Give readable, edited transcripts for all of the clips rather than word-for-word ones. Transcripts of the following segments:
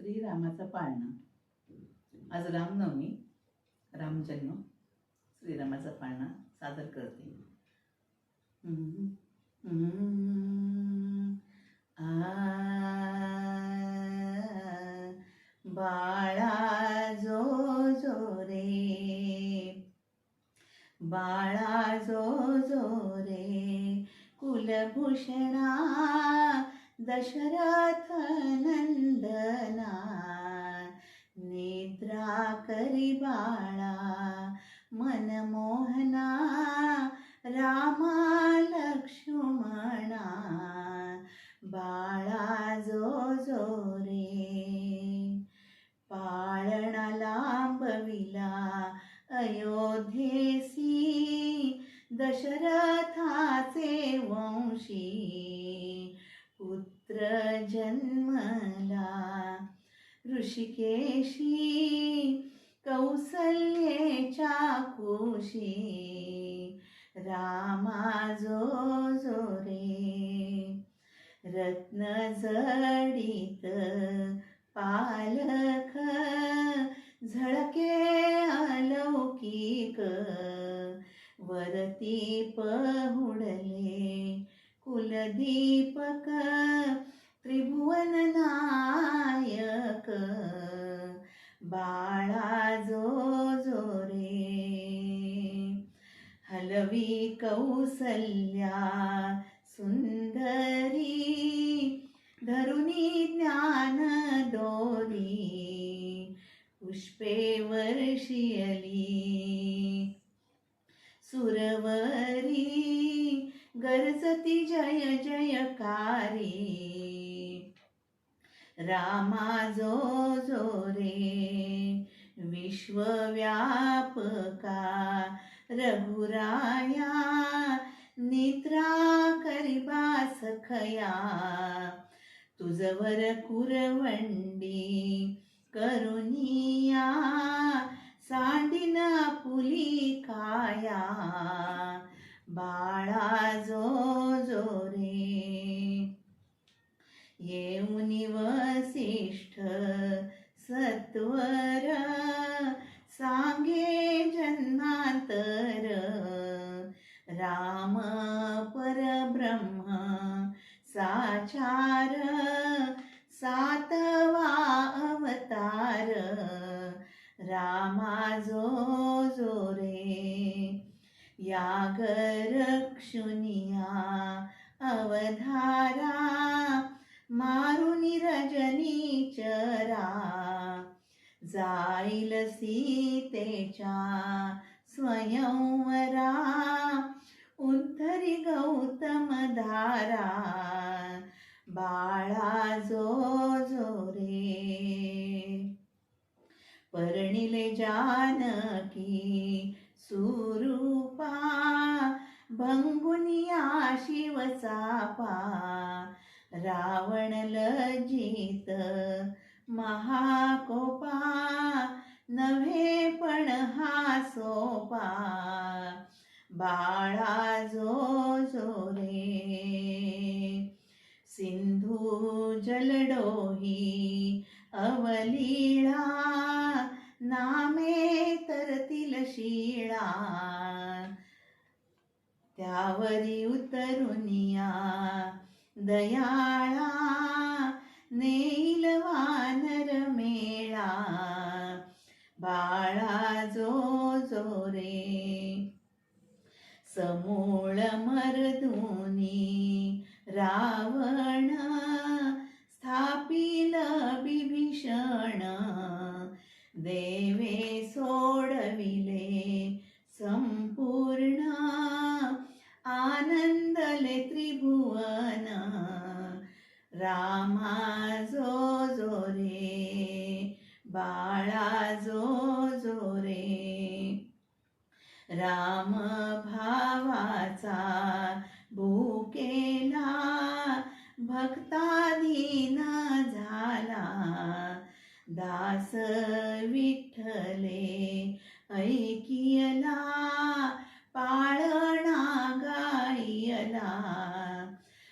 श्रीरामाचा पाळणा. आज रामनवमी, रामजन्म, श्रीरामाचा पाळणा सादर करते. बाळा जो जो रे, बाळा जो जो रे, कुलभूषणा दशरथ नंदना, निद्रा करी बाळा मनमोहना, रामा लक्ष्मणा, बाळा जो जो रे. पाळणा लांबविला अयोध्येसी, दशरथाचे वंशी, पुत्र जन्मला ऋषिकेशी, कौसल्येच्या कुशी, रामा जो जो रे. रत्न जडित पालख, झळके अलौकिक, वरती पहुडले कुलदीपक, त्रिभुवन नायक, बाळा जो जो रे. हलवी कौसल्या सुंदरी, धरुनी ज्ञान दोरी, पुष्पे वर्षियली सुरवरी, गरजती जय जयकारी, रामा जो जो रे. विश्वव्यापका रघुराया, निद्रा करिबा सखया, तुझवर कुरवंडी करुनिया, सांडिन पुली काया, बाळा जो जो रे. येऊनी वसिष्ठ सत्वर, सांगे जन्मांतर, राम परब्रह्म साचार, सातवा अवतार, रामा जो जो रे. याग रक्षुनिया अवधारा, मारुनी रजनी चरा, जाईल सीतेच्या स्वयंवरा, उद्धरी गौतम धारा, बाळा जो जो रे. परिणिले जानकी सुरूपा, भंगुनिया शिवचापा, रावण लज्जित महाकोपा, नव्हे पण हा सोपा, बाळा जो जो रे. सिंधू जलडोही अवलीळा, नामे तरतील शिळा, त्यावरी उतरुनिया दयाळा, नेईल वानर मेळा, बाळा जो जो रे. समूळ मर्दुनी रावण, स्थापिल बिभीषण, देवे सोडविले संपूर्ण, आनंदले त्रिभुवन, रामा जो जो रे. बाळा जो जो रे. राम भावाचा भूकेला, भक्ताधीन झाला, दास विठ्ठले ऐकियला, पाळणा गायला,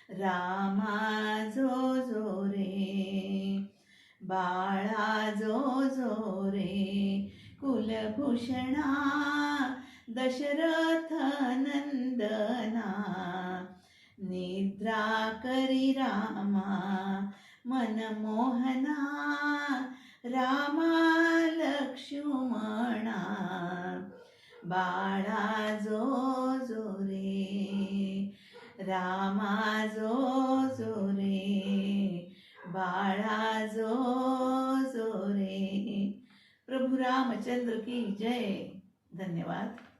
रामा जो जो रे. बाळा जो जो रे कुलभूषणा दशरथ नंदना निद्रा करी रामा मनमोहना रामा लक्ष्मणा बाळा जो जो रे रामा जो जो रे बाळा जो जो रे. प्रभु रामचंद्र की जय. धन्यवाद.